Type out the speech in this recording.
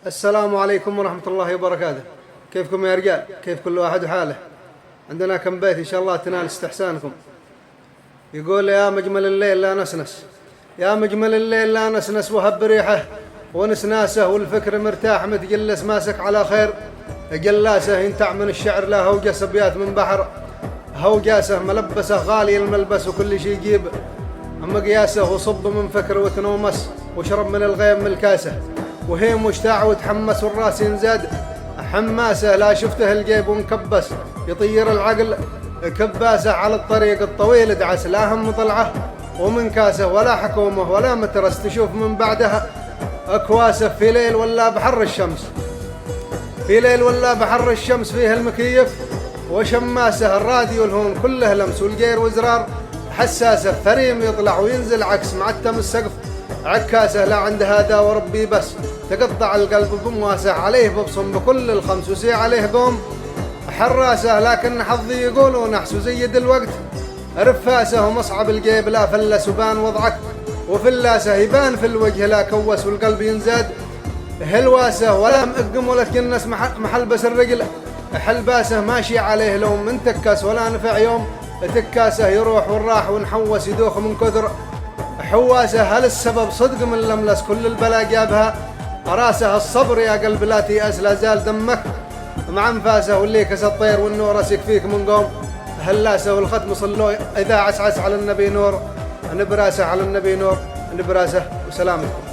السلام عليكم ورحمة الله وبركاته. كيفكم يا رجال؟ كيف كل واحد وحاله؟ عندنا كم بيت إن شاء الله تنال استحسانكم. يقول يا مجمل الليل لا نسنس، يا مجمل الليل لا نسنس وهب ريحه ونسناسه والفكر مرتاح متجلس ماسك على خير جلاسه ينتع من الشعر لا هوجس أبيات من بحر هوجاسه ملبسه غالي الملبس وكل شي يجيب مقياسه وصب من فكر وتنومس وشرب من الغيم من الكاسه وهيم واشتاع وتحمس والراس ينزاد حماسه لا شفته الجيب ومكبس يطير العقل كباسه على الطريق الطويل ادعس لا هم طلعه ومن كاسه ولا حكومه ولا مترس تشوف من بعدها أكواسه في ليل ولا بحر الشمس في ليل ولا بحر الشمس فيه المكيف وشماسه الراديو الهون كله لمس والجير وزرار حساسه ثريم يطلع وينزل عكس معتم السقف عكاسه لا عند هذا وربي بس تقطع القلب بمواسه عليه ببصم بكل الخمس وسي عليه قوم حراسه لكن حظي يقولوا نحس وزيد الوقت رفاسه ومصعب الجيب لا فلس وبان وضعك وفلاسه يبان في الوجه لا كوس والقلب ينزاد هلواسه ولا مقم ولا تكنس محل بس الرجل حلباسه ماشي عليه لوم من تكاس ولا نفع يوم تكاسه يروح والراح ونحوس يدوخ من كثر حواسه هل السبب صدق من لملس كل البلا جابها راسه الصبر يا قلب لا تيأس لا زال دمك مع انفاسه واللي كس الطير والنور يكفيك من قوم هلاسه والختم صلوا اذا عسعس على النبي نور نبراسه على النبي نور نبراسه وسلامتكم.